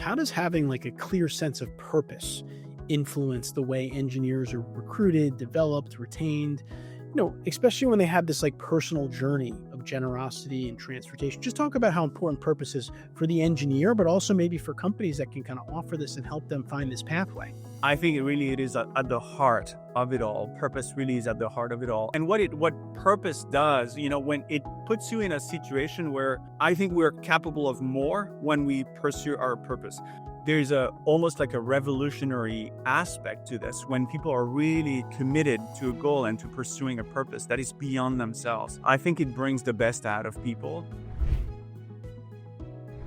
How does having like a clear sense of purpose influence the way engineers are recruited, developed, retained? Especially when they have this like personal journey of generosity and transportation. Just talk about how important purpose is for the engineer, but also maybe for companies that can kind of offer this and help them find this pathway. I think it is at the heart of it all. Purpose really is at the heart of it all. And what purpose does, when it puts you in a situation where I think we're capable of more when we pursue our purpose. There's almost like a revolutionary aspect to this when people are really committed to a goal and to pursuing a purpose that is beyond themselves. I think it brings the best out of people.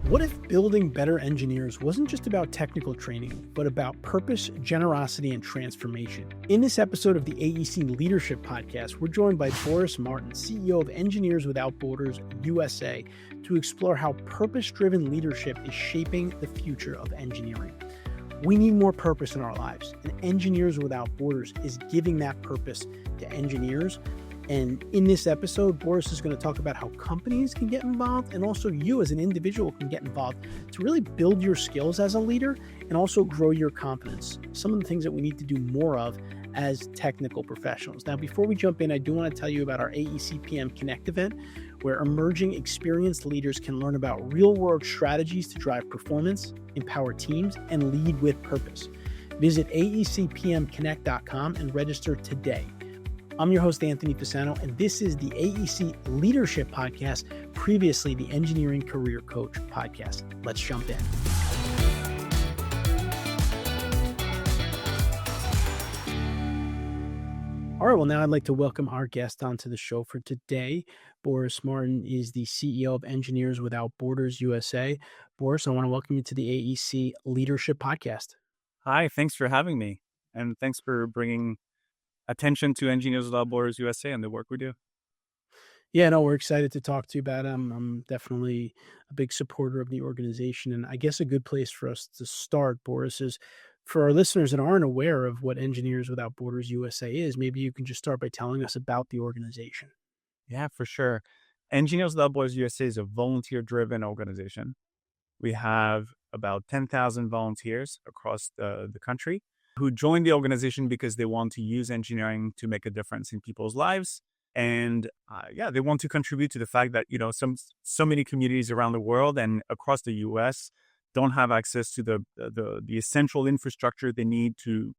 What if building better engineers wasn't just about technical training, but about purpose, generosity, and transformation? In this episode of the AEC Leadership Podcast, we're joined by Boris Martin, CEO of Engineers Without Borders USA, to explore how purpose-driven leadership is shaping the future of engineering. We need more purpose in our lives, and Engineers Without Borders is giving that purpose to engineers. And in this episode, Boris is going to talk about how companies can get involved and also you as an individual can get involved to really build your skills as a leader and also grow your confidence. Some of the things that we need to do more of as technical professionals. Now, before we jump in, I do want to tell you about our AEC PM Connect event, where emerging experienced leaders can learn about real-world strategies to drive performance, empower teams, and lead with purpose. Visit AECPMConnect.com and register today. I'm your host, Anthony Pisano, and this is the AEC Leadership Podcast, previously the Engineering Career Coach Podcast. Let's jump in. All right, well, now I'd like to welcome our guest onto the show for today. Boris Martin is the CEO of Engineers Without Borders USA. Boris, I want to welcome you to the AEC Leadership Podcast. Hi, thanks for having me. And thanks for bringing attention to Engineers Without Borders USA and the work we do. Yeah, no, we're excited to talk to you about it. I'm definitely a big supporter of the organization. And I guess a good place for us to start, Boris, is for our listeners that aren't aware of what Engineers Without Borders USA is, maybe you can just start by telling us about the organization. Yeah, for sure. Engineers Without Borders USA is a volunteer-driven organization. We have about 10,000 volunteers across the country who join the organization because they want to use engineering to make a difference in people's lives. And they want to contribute to the fact that, so many communities around the world and across the US don't have access to the essential infrastructure they need to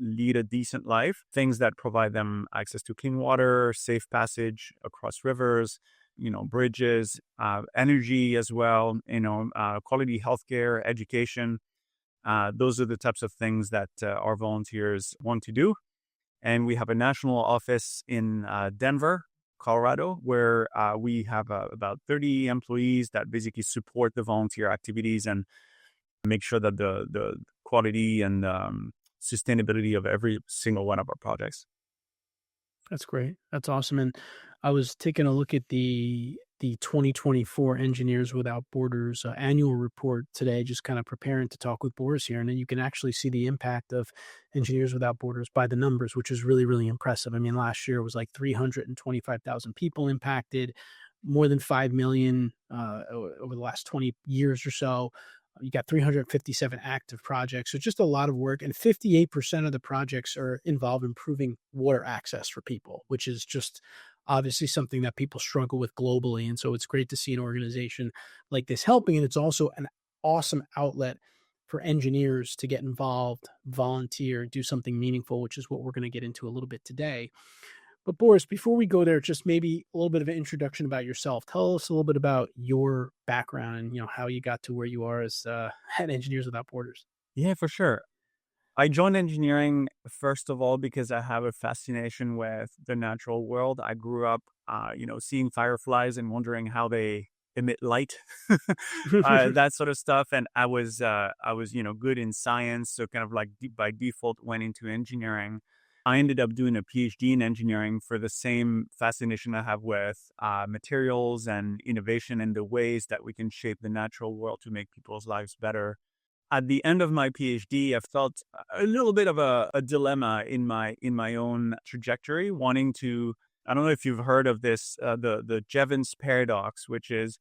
lead a decent life. Things that provide them access to clean water, safe passage across rivers, bridges, energy as well, quality healthcare, education. Those are the types of things that our volunteers want to do. And we have a national office in Denver, Colorado, where we have about 30 employees that basically support the volunteer activities and make sure that the quality and sustainability of every single one of our projects. That's great. That's awesome. And I was taking a look at the 2024 Engineers Without Borders annual report today, just kind of preparing to talk with Boris here. And then you can actually see the impact of Engineers Without Borders by the numbers, which is really, really impressive. I mean, last year was like 325,000 people impacted, more than 5 million over the last 20 years or so. You got 357 active projects. So just a lot of work. And 58% of the projects are involved in improving water access for people, which is just obviously something that people struggle with globally. And so it's great to see an organization like this helping. And it's also an awesome outlet for engineers to get involved, volunteer, do something meaningful, which is what we're going to get into a little bit today. But Boris, before we go there, just maybe a little bit of an introduction about yourself. Tell us a little bit about your background and how you got to where you are as at Engineers Without Borders. Yeah, for sure. I joined engineering, first of all, because I have a fascination with the natural world. I grew up, seeing fireflies and wondering how they emit light, that sort of stuff. And I was good in science. So kind of like by default went into engineering. I ended up doing a Ph.D. in engineering for the same fascination I have with materials and innovation and the ways that we can shape the natural world to make people's lives better. At the end of my PhD, I felt a little bit of a dilemma in my own trajectory, wanting to, I don't know if you've heard of this, the Jevons paradox, which is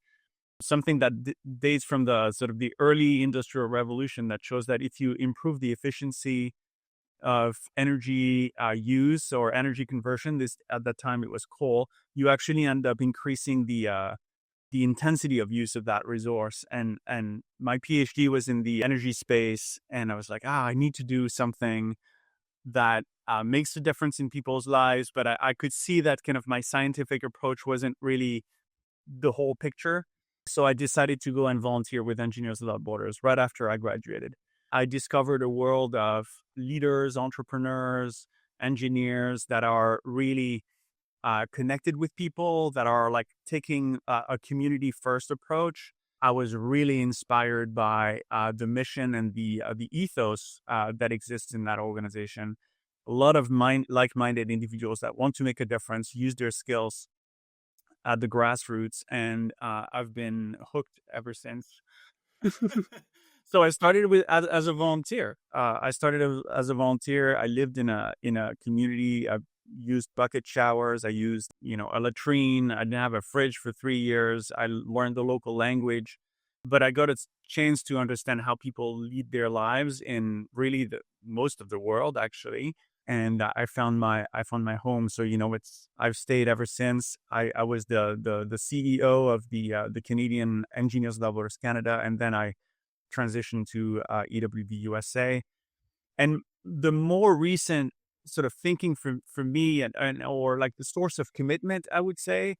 something that dates from the sort of the early industrial revolution that shows that if you improve the efficiency of energy use or energy conversion, this at that time it was coal, you actually end up increasing the intensity of use of that resource. And my PhD was in the energy space, and I was like, I need to do something that makes a difference in people's lives. But I could see that kind of my scientific approach wasn't really the whole picture. So I decided to go and volunteer with Engineers Without Borders right after I graduated. I discovered a world of leaders, entrepreneurs, engineers that are really connected with people, that are like taking a community first approach. I was really inspired by the mission and the ethos that exists in that organization. A lot of like-minded individuals that want to make a difference, use their skills at the grassroots, and I've been hooked ever since. So I started as a volunteer. As a volunteer. I lived in a community. I used bucket showers. I used a latrine. I didn't have a fridge for 3 years. I learned the local language, but I got a chance to understand how people lead their lives in really the most of the world, actually. And I found my home. So I've stayed ever since. I was the CEO of the Canadian Engineers Without Borders Canada, and then I transitioned to EWB USA. And the more recent sort of thinking for me and or like the source of commitment, I would say,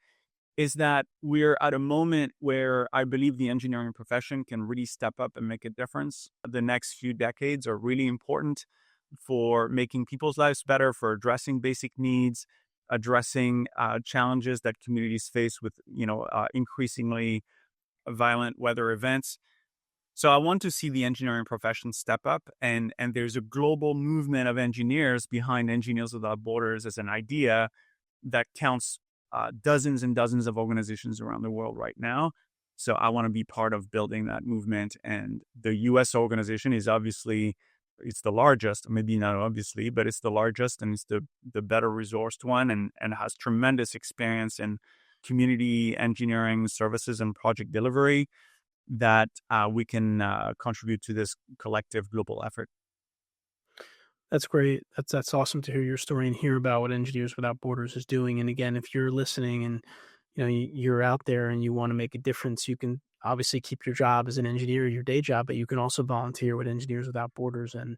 is that we're at a moment where I believe the engineering profession can really step up and make a difference. The next few decades are really important for making people's lives better, for addressing basic needs, addressing challenges that communities face with, increasingly violent weather events. So I want to see the engineering profession step up, and there's a global movement of engineers behind Engineers Without Borders as an idea that counts dozens and dozens of organizations around the world right now. So I want to be part of building that movement. And the U.S. organization is obviously, it's the largest, maybe not obviously, but it's the largest, and it's the better resourced one, and has tremendous experience in community engineering services and project delivery that we can contribute to this collective global effort. That's great. That's awesome to hear your story and hear about what Engineers Without Borders is doing. And again, if you're listening and you're out there and you want to make a difference, you can obviously keep your job as an engineer, your day job, but you can also volunteer with Engineers Without Borders and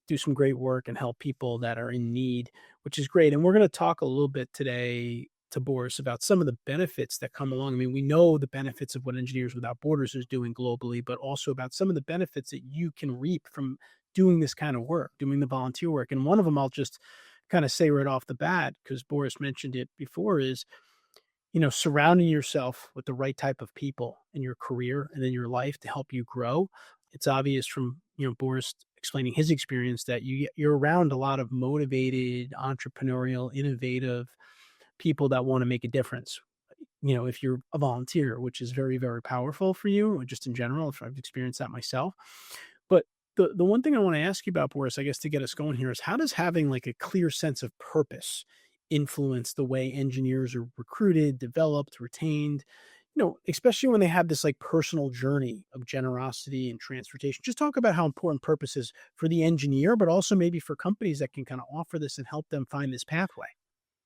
do some great work and help people that are in need, which is great. And we're going to talk a little bit today to Boris about some of the benefits that come along. I mean, we know the benefits of what Engineers Without Borders is doing globally, but also about some of the benefits that you can reap from doing this kind of work, doing the volunteer work. And one of them I'll just kind of say right off the bat, because Boris mentioned it before, is, surrounding yourself with the right type of people in your career and in your life to help you grow. It's obvious from, Boris explaining his experience that you're around a lot of motivated, entrepreneurial, innovative people that want to make a difference. If you're a volunteer, which is very, very powerful for you, or just in general, if I've experienced that myself. But the one thing I want to ask you about, Boris, I guess to get us going here, is how does having like a clear sense of purpose influence the way engineers are recruited, developed, retained, especially when they have this like personal journey of generosity and transportation? Just talk about how important purpose is for the engineer, but also maybe for companies that can kind of offer this and help them find this pathway.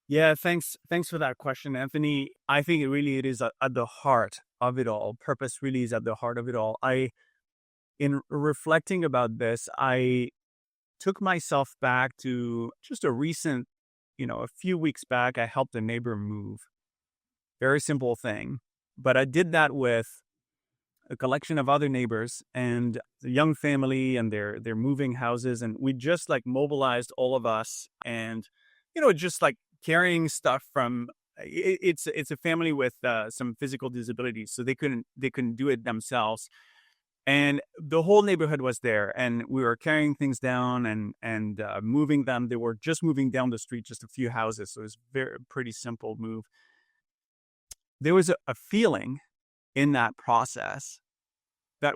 Yeah, thanks for that question, Anthony. I think it is at the heart of it all. Purpose really is at the heart of it all. In reflecting about this, I took myself back to just a recent, a few weeks back. I helped a neighbor move. Very simple thing, but I did that with a collection of other neighbors and a young family, and they're moving houses, and we just like mobilized all of us, and just like carrying stuff from. It's a family with some physical disabilities, so they couldn't do it themselves. And the whole neighborhood was there, and we were carrying things down and moving them. They were just moving down the street, just a few houses. So it was pretty simple move. There was a feeling in that process that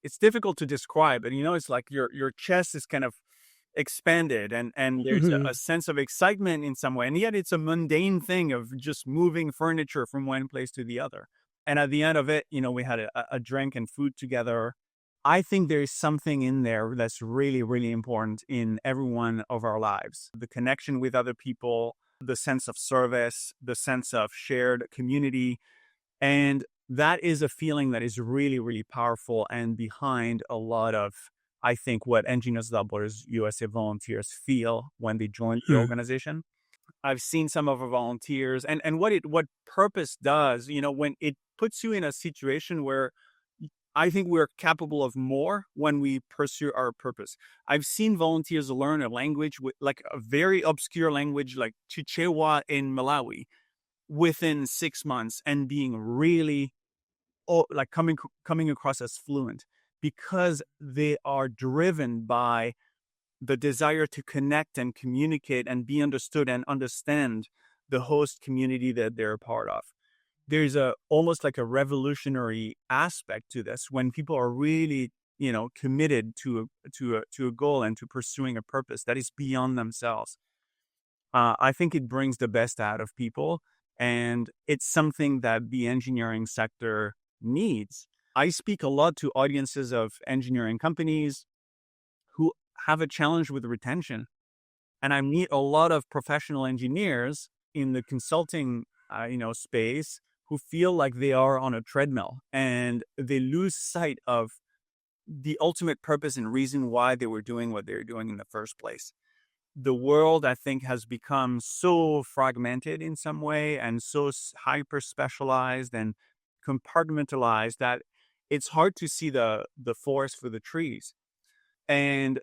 it's difficult to describe. And, it's like your chest is kind of expanded, and there's a sense of excitement in some way. And yet it's a mundane thing of just moving furniture from one place to the other. And at the end of it, we had a drink and food together. I think there's something in there that's really, really important in every one of our lives. The connection with other people, the sense of service, the sense of shared community. And that is a feeling that is really, really powerful and behind a lot of, I think, what Engineers Without Borders USA volunteers feel when they join the organization. I've seen some of our volunteers and what purpose does, when it puts you in a situation where I think we're capable of more when we pursue our purpose. I've seen volunteers learn a language with like a very obscure language like Chichewa in Malawi within 6 months and being really like coming across as fluent because they are driven by the desire to connect and communicate and be understood and understand the host community that they're a part of. There's almost like a revolutionary aspect to this when people are really, committed to a goal and to pursuing a purpose that is beyond themselves. I think it brings the best out of people, and it's something that the engineering sector needs. I speak a lot to audiences of engineering companies who have a challenge with retention. And I meet a lot of professional engineers in the consulting, space who feel like they are on a treadmill and they lose sight of the ultimate purpose and reason why they were doing what they were doing in the first place. The world, I think, has become so fragmented in some way and so hyper specialized and compartmentalized that it's hard to see the forest for the trees. And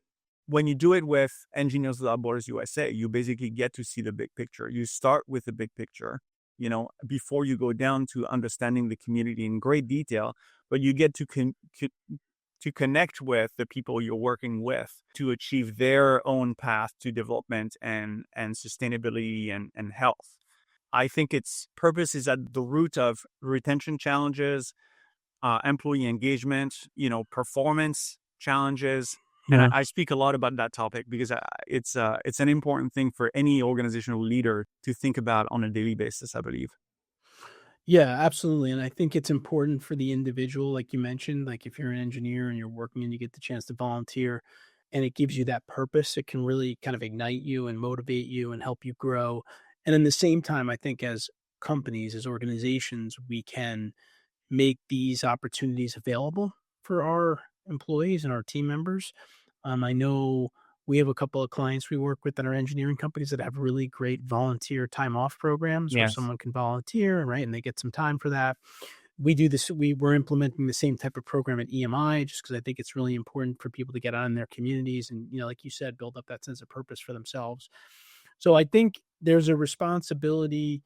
when you do it with Engineers Without Borders USA, you basically get to see the big picture. You start with the big picture, before you go down to understanding the community in great detail, but you get to connect with the people you're working with to achieve their own path to development and sustainability and health. I think its purpose is at the root of retention challenges, employee engagement, performance challenges. And I speak a lot about that topic because it's an important thing for any organizational leader to think about on a daily basis, I believe. Yeah, absolutely. And I think it's important for the individual, like you mentioned, like if you're an engineer and you're working and you get the chance to volunteer and it gives you that purpose, it can really kind of ignite you and motivate you and help you grow. And in the same time, I think as companies, as organizations, we can make these opportunities available for our employees and our team members. I know we have a couple of clients we work with that are engineering companies that have really great volunteer time off programs where Yes. someone can volunteer, right? And they get some time for that. We do this, we're implementing the same type of program at EMI just because I think it's really important for people to get out in their communities and, like you said, build up that sense of purpose for themselves. So I think there's a responsibility,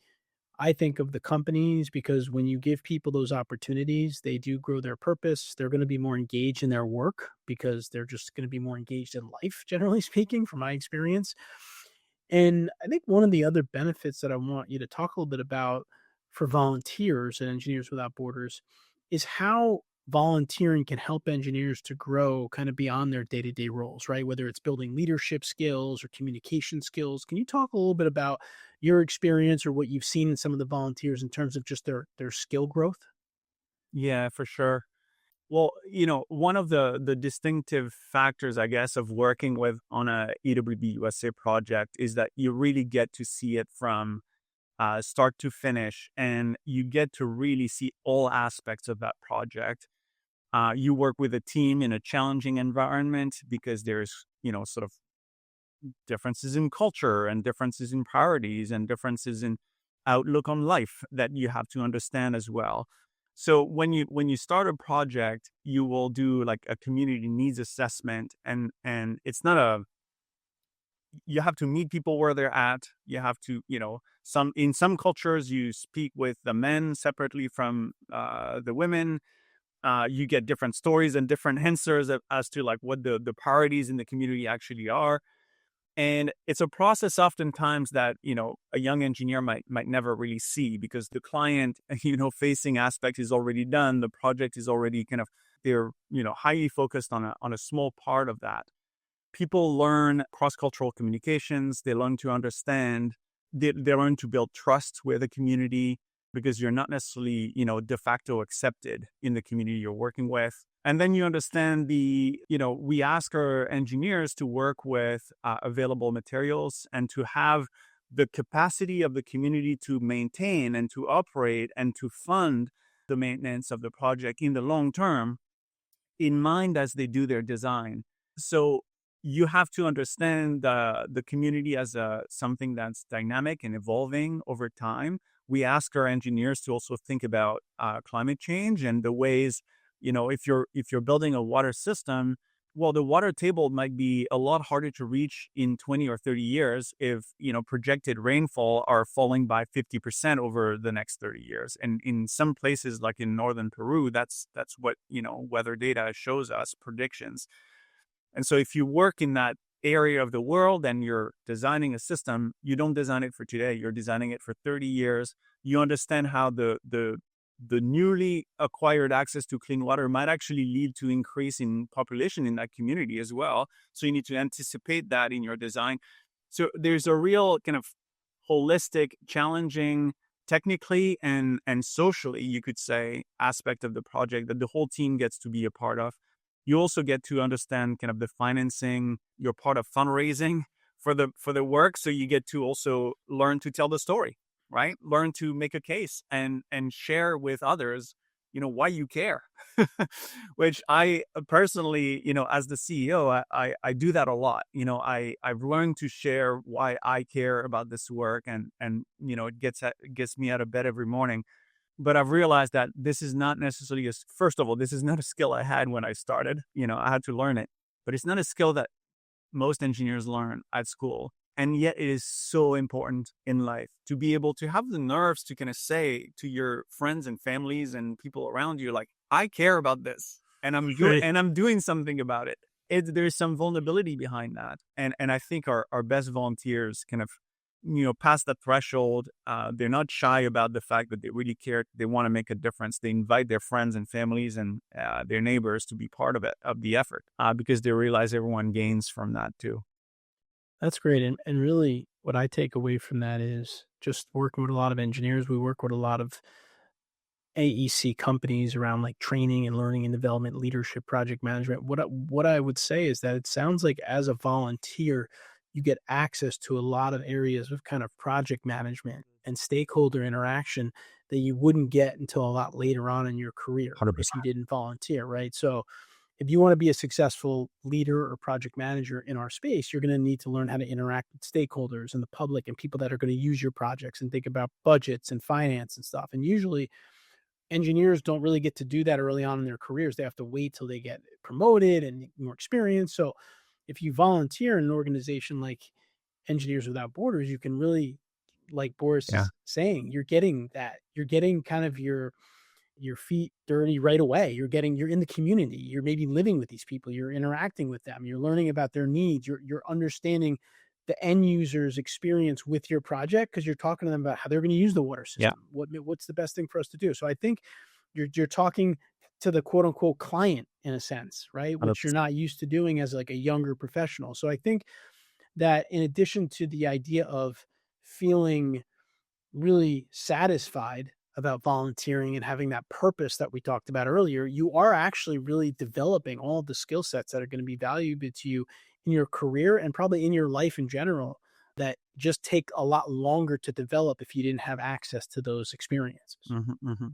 I think, of the companies, because when you give people those opportunities, they do grow their purpose. They're going to be more engaged in their work because they're just going to be more engaged in life, generally speaking, from my experience. And I think one of the other benefits that I want you to talk a little bit about for volunteers and Engineers Without Borders is how volunteering can help engineers to grow kind of beyond their day-to-day roles, right? Whether it's building leadership skills or communication skills. Can you talk a little bit about your experience or what you've seen in some of the volunteers in terms of just their skill growth? Yeah, for sure. Well, one of the distinctive factors, I guess, of working with on a EWB USA project is that you really get to see it from start to finish, and you get to really see all aspects of that project. You work with a team in a challenging environment because there's, sort of differences in culture and differences in priorities and differences in outlook on life that you have to understand as well. So when you start a project, you will do like a community needs assessment, and it's not a you have to meet people where they're at. You have to, in some cultures you speak with the men separately from the women. You get different stories and different answers as to like what the priorities in the community actually are. And it's a process oftentimes that, a young engineer might never really see because the client, facing aspect is already done. The project is already kind of, they're, highly focused on a small part of that. People learn cross-cultural communications. They learn to understand, they learn to build trust with the community. because you're not necessarily, de facto accepted in the community you're working with. And then you understand we ask our engineers to work with available materials and to have the capacity of the community to maintain and to operate and to fund the maintenance of the project in the long term in mind as they do their design. So you have to understand the community as something that's dynamic and evolving over time. We ask our engineers to also think about climate change and the ways, if you're building a water system, well, the water table might be a lot harder to reach in 20 or 30 years if, projected rainfall are falling by 50% over the next 30 years. And in some places, like in northern Peru, that's what, weather data shows us, predictions. And so if you work in that area of the world and you're designing a system, you don't design it for today. You're designing it for 30 years. You understand how the newly acquired access to clean water might actually lead to increase in population in that community as well. So you need to anticipate that in your design. So there's a real kind of holistic, challenging, technically and socially, you could say, aspect of the project that the whole team gets to be a part of. You also get to understand kind of the financing. You're part of fundraising for the work. So you get to also learn to tell the story, right? Learn to make a case and share with others, why you care, which I personally, as the CEO, I do that a lot. I've learned to share why I care about this work and it gets me out of bed every morning. But I've realized that this is not necessarily first of all, this is not a skill I had when I started. I had to learn it, but it's not a skill that most engineers learn at school. And yet it is so important in life to be able to have the nerves to kind of say to your friends and families and people around you, like, I care about this and I'm doing something about it. There's some vulnerability behind that. And I think our best volunteers kind of, pass that threshold. They're not shy about the fact that they really care. They want to make a difference. They invite their friends and families and their neighbors to be part of it, of the effort, because they realize everyone gains from that too. That's great. And really what I take away from that is just working with a lot of engineers. We work with a lot of AEC companies around like training and learning and development, leadership, project management. What I would say is that it sounds like as a volunteer, you get access to a lot of areas of kind of project management and stakeholder interaction that you wouldn't get until a lot later on in your career 100%. if you didn't volunteer, right? So if you want to be a successful leader or project manager in our space, you're going to need to learn how to interact with stakeholders and the public and people that are going to use your projects and think about budgets and finance and stuff. And usually engineers don't really get to do that early on in their careers. They have to wait till they get promoted and more experience. So if you volunteer in an organization like Engineers Without Borders, you can really, like Boris is saying, you're getting kind of your feet dirty right away. You're in the community. You're maybe living with these people. You're interacting with them. You're learning about their needs. You're understanding the end user's experience with your project because you're talking to them about how they're going to use the water system. What's the best thing for us to do? So I think you're talking to the quote unquote client in a sense, right? Which you're not used to doing as like a younger professional. So I think that in addition to the idea of feeling really satisfied about volunteering and having that purpose that we talked about earlier, you are actually really developing all of the skill sets that are going to be valuable to you in your career and probably in your life in general that just take a lot longer to develop if you didn't have access to those experiences. Mm-hmm, mm-hmm.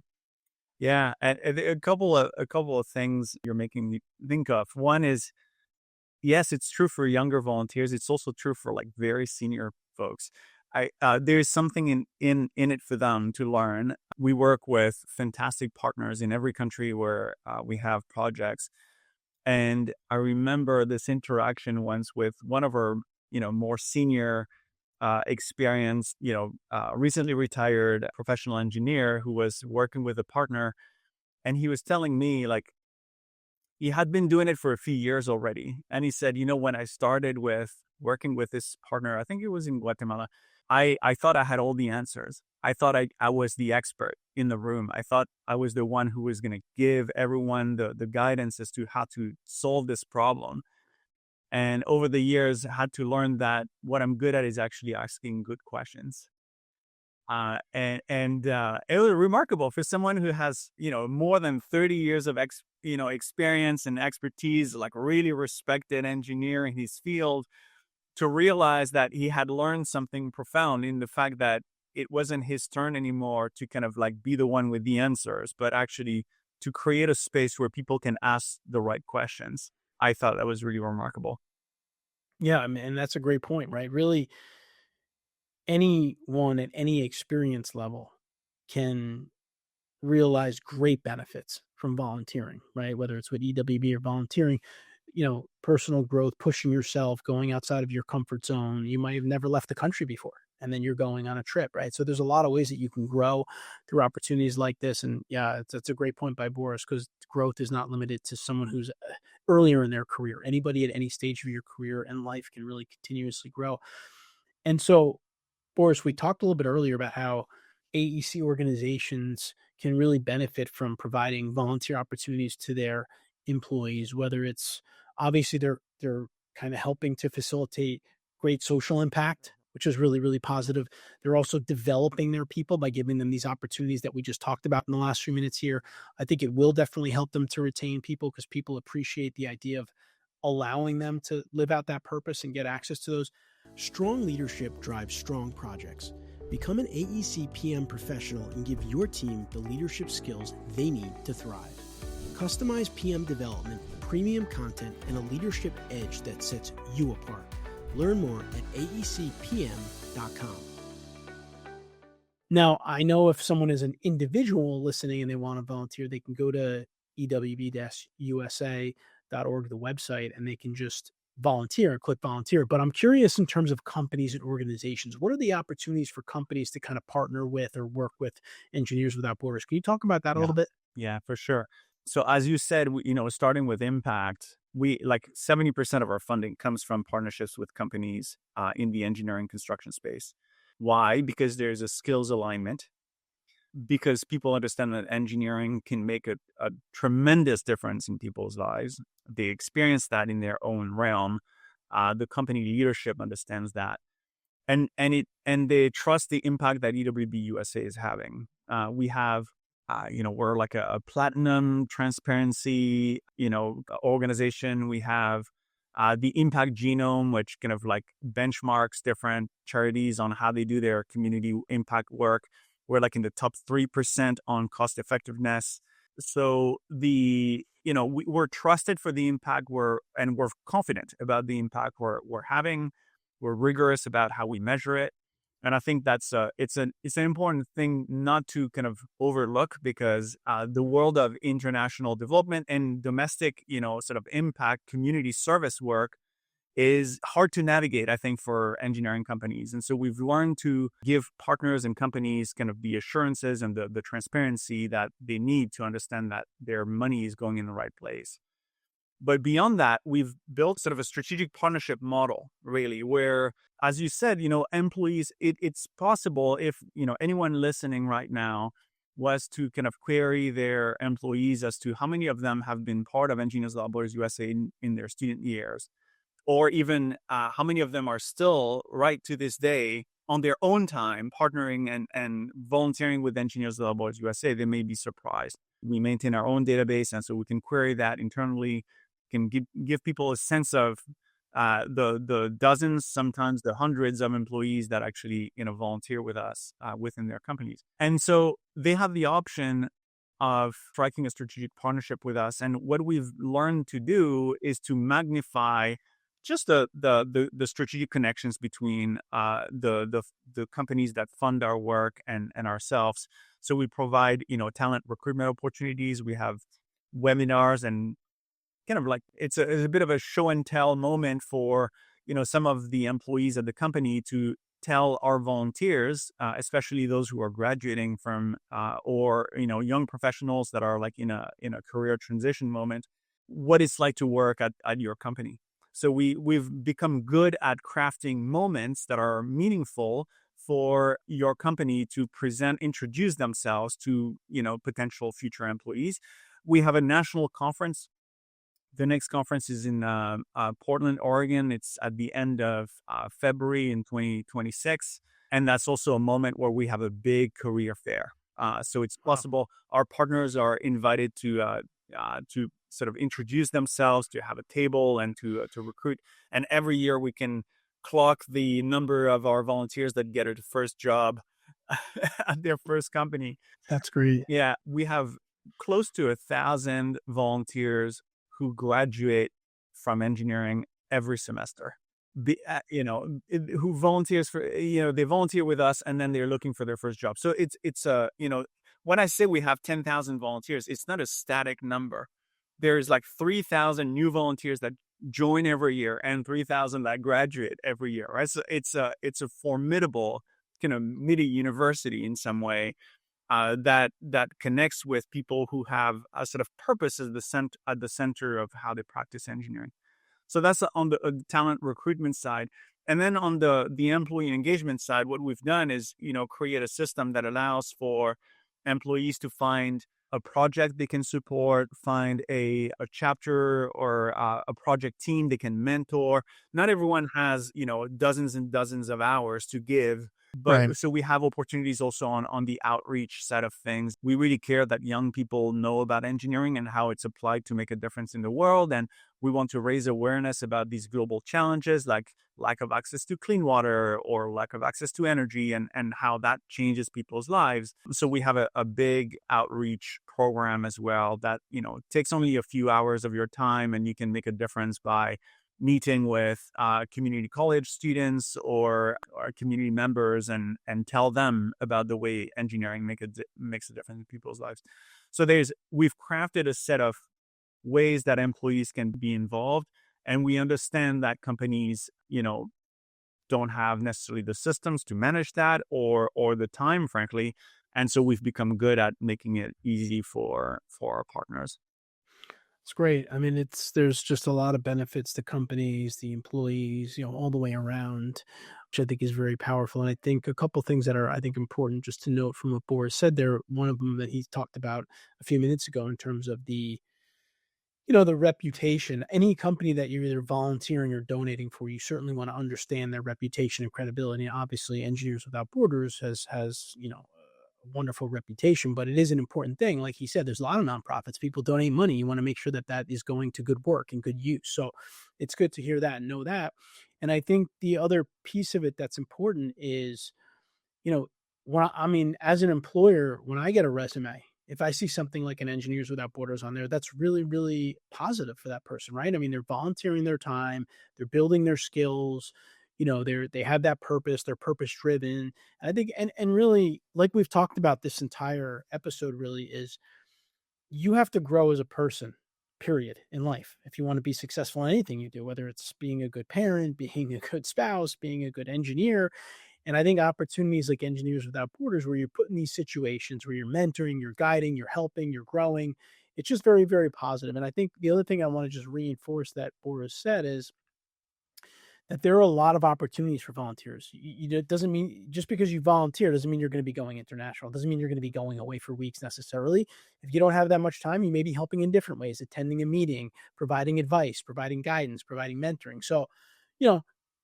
Yeah, and a couple of things you're making me think of. One is, yes, it's true for younger volunteers. It's also true for like very senior folks. There's something in it for them to learn. We work with fantastic partners in every country where we have projects. And I remember this interaction once with one of our, more senior, experienced, recently retired professional engineer who was working with a partner. And he was telling me like, he had been doing it for a few years already. And he said, when I started with working with this partner, I think it was in Guatemala, I thought I had all the answers. I thought I was the expert in the room. I thought I was the one who was going to give everyone the guidance as to how to solve this problem. And over the years, I had to learn that what I'm good at is actually asking good questions. It was remarkable for someone who has, more than 30 years of experience and expertise, like really respected engineer in his field, to realize that he had learned something profound in the fact that it wasn't his turn anymore to kind of like be the one with the answers, but actually to create a space where people can ask the right questions. I thought that was really remarkable. Yeah, I mean, and that's a great point, right? Really, anyone at any experience level can realize great benefits from volunteering, right? Whether it's with EWB or volunteering, personal growth, pushing yourself, going outside of your comfort zone. You might have never left the country before, and then you're going on a trip, right? So there's a lot of ways that you can grow through opportunities like this. And yeah, that's a great point by Boris, because growth is not limited to someone who's earlier in their career. Anybody at any stage of your career and life can really continuously grow. And so, Boris, we talked a little bit earlier about how AEC organizations can really benefit from providing volunteer opportunities to their employees, whether it's obviously they're kind of helping to facilitate great social impact, which is really, really positive. They're also developing their people by giving them these opportunities that we just talked about in the last few minutes here. I think it will definitely help them to retain people, because people appreciate the idea of allowing them to live out that purpose and get access to those. Strong leadership drives strong projects. Become an AEC PM professional and give your team the leadership skills they need to thrive. Customized PM development, premium content, and a leadership edge that sets you apart. Learn more at AECPM.com. Now, I know if someone is an individual listening and they want to volunteer, they can go to ewb-usa.org, the website, and they can just volunteer and click volunteer. But I'm curious, in terms of companies and organizations, what are the opportunities for companies to kind of partner with or work with Engineers Without Borders? Can you talk about that a little bit? Yeah, for sure. So as you said, starting with impact, we like 70% of our funding comes from partnerships with companies in the engineering construction space. Why? Because there's a skills alignment, because people understand that engineering can make a tremendous difference in people's lives. They experience that in their own realm. The company leadership understands that, and they trust the impact that EWB USA is having. We have, we're like a platinum transparency, organization. We have the Impact Genome, which kind of like benchmarks different charities on how they do their community impact work. We're like in the top 3% on cost effectiveness. So we're trusted for the impact we're confident about the impact we're having. We're rigorous about how we measure it. And I think that's it's an important thing not to kind of overlook, because the world of international development and domestic, sort of impact community service work is hard to navigate, I think, for engineering companies. And so we've learned to give partners and companies kind of the assurances and the transparency that they need to understand that their money is going in the right place. But beyond that, we've built sort of a strategic partnership model, really, where, as you said, employees, it's possible if, anyone listening right now was to kind of query their employees as to how many of them have been part of Engineers Without Borders USA in their student years, or even how many of them are still, right to this day, on their own time, partnering and volunteering with Engineers Without Borders USA, they may be surprised. We maintain our own database, and so we can query that internally, can give people a sense of the dozens, sometimes the hundreds of employees that actually volunteer with us within their companies. And so they have the option of striking a strategic partnership with us. And what we've learned to do is to magnify just the strategic connections between the companies that fund our work and ourselves. So we provide talent recruitment opportunities. We have webinars, and kind of like it's a bit of a show and tell moment for some of the employees at the company to tell our volunteers, especially those who are graduating from or young professionals that are like in a career transition moment, what it's like to work at your company. So we've become good at crafting moments that are meaningful for your company to introduce themselves to potential future employees. We have a national conference. The next conference is in Portland, Oregon. It's at the end of February in 2026. And that's also a moment where we have a big career fair. So it's possible our partners are invited to sort of introduce themselves, to have a table, and to recruit. And every year we can clock the number of our volunteers that get a first job at their first company. That's great. Yeah, we have close to 1,000 volunteers who graduate from engineering every semester. Who volunteers for, they volunteer with us and then they're looking for their first job. So it's when I say we have 10,000 volunteers, it's not a static number. There's like 3,000 new volunteers that join every year and 3,000 that graduate every year, right? So it's a formidable kind of mini university in some way, that connects with people who have a sort of purpose at the center of how they practice engineering. So that's on the talent recruitment side. And then on the employee engagement side, what we've done is, create a system that allows for employees to find a project they can support, find a chapter or a project team they can mentor. Not everyone has, dozens and dozens of hours to give. But Right. so we have opportunities also on the outreach side of things. We really care that young people know about engineering and how it's applied to make a difference in the world. And we want to raise awareness about these global challenges like lack of access to clean water or lack of access to energy, and how that changes people's lives. So we have a big outreach program as well that, takes only a few hours of your time, and you can make a difference by meeting with community college students or community members and tell them about the way engineering makes a difference in people's lives. So we've crafted a set of ways that employees can be involved, and we understand that companies, don't have necessarily the systems to manage that or the time, frankly. And so we've become good at making it easy for our partners. It's great. I mean, there's just a lot of benefits to companies, the employees, all the way around, which I think is very powerful. And I think a couple things that are, I think, important just to note from what Boris said there. One of them that he talked about a few minutes ago in terms of the reputation. Any company that you're either volunteering or donating for, you certainly want to understand their reputation and credibility. And obviously, Engineers Without Borders has a wonderful reputation, but it is an important thing. Like he said, there's a lot of nonprofits. People donate money. You want to make sure that that is going to good work and good use. So it's good to hear that and know that. And I think the other piece of it that's important is, as an employer, when I get a resume, if I see something like an Engineers Without Borders on there, that's really, really positive for that person, right? I mean, they're volunteering their time, they're building their skills, they have that purpose, they're purpose driven. And I think, and really, like we've talked about this entire episode, really is you have to grow as a person, period, in life. If you want to be successful in anything you do, whether it's being a good parent, being a good spouse, being a good engineer. And I think opportunities like Engineers Without Borders, where you're put in these situations where you're mentoring, you're guiding, you're helping, you're growing, it's just very, very positive. And I think the other thing I want to just reinforce that Boris said is that there are a lot of opportunities for volunteers. It doesn't mean just because you volunteer doesn't mean you're going to be going international. It doesn't mean you're going to be going away for weeks necessarily. If you don't have that much time, you may be helping in different ways, attending a meeting, providing advice, providing guidance, providing mentoring. So,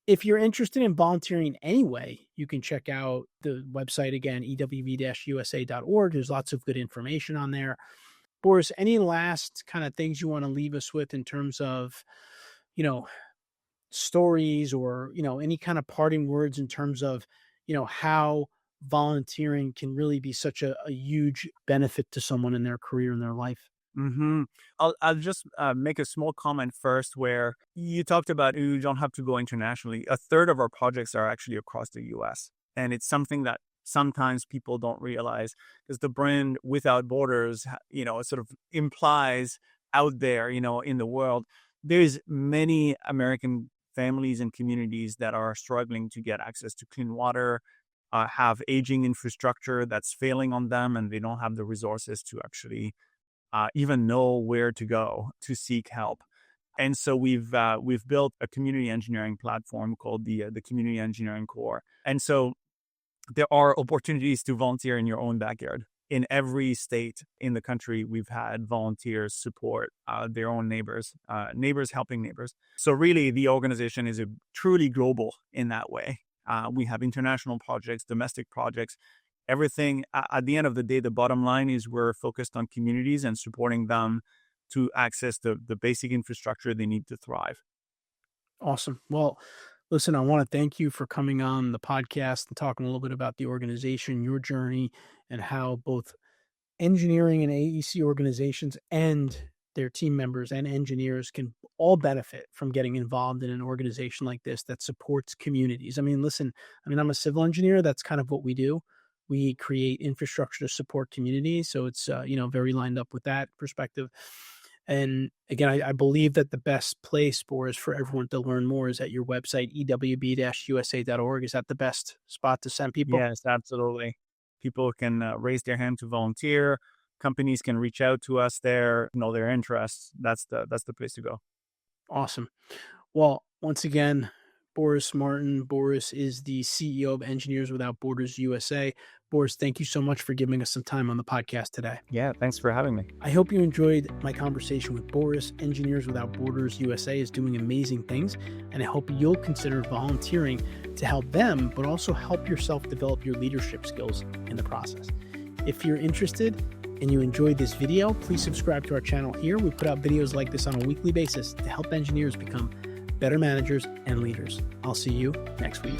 if you're interested in volunteering anyway, you can check out the website again, ewv-usa.org. There's lots of good information on there. Boris, any last kind of things you want to leave us with in terms of, stories or, any kind of parting words in terms of, how volunteering can really be such a huge benefit to someone in their career and their life? Mm-hmm. I'll just make a small comment first, where you talked about you don't have to go internationally. A third of our projects are actually across the U.S. And it's something that sometimes people don't realize, because the brand Without Borders, it sort of implies out there, in the world. There's many American families and communities that are struggling to get access to clean water, have aging infrastructure that's failing on them, and they don't have the resources to actually even know where to go to seek help. And so we've built a community engineering platform called the Community Engineering Core. And so there are opportunities to volunteer in your own backyard. In every state in the country, we've had volunteers support their own neighbors, neighbors helping neighbors. So really, the organization is truly global in that way. We have international projects, domestic projects, everything. At the end of the day, the bottom line is we're focused on communities and supporting them to access the basic infrastructure they need to thrive. Awesome. Well, listen, I want to thank you for coming on the podcast and talking a little bit about the organization, your journey, and how both engineering and AEC organizations and their team members and engineers can all benefit from getting involved in an organization like this that supports communities. I mean, listen, I'm a civil engineer. That's kind of what we do. We create infrastructure to support communities. So it's, very lined up with that perspective. And again, I believe that the best place, Boris, for everyone to learn more is at your website, ewb-usa.org. Is that the best spot to send people? Yes, absolutely. People can raise their hand to volunteer. Companies can reach out to us there, know their interests. That's the place to go. Awesome. Well, once again, Boris Martin. Boris is the CEO of Engineers Without Borders USA. Boris, thank you so much for giving us some time on the podcast today. Yeah, thanks for having me. I hope you enjoyed my conversation with Boris. Engineers Without Borders USA is doing amazing things, and I hope you'll consider volunteering to help them, but also help yourself develop your leadership skills in the process. If you're interested and you enjoyed this video, please subscribe to our channel here. We put out videos like this on a weekly basis to help engineers become better managers and leaders. I'll see you next week.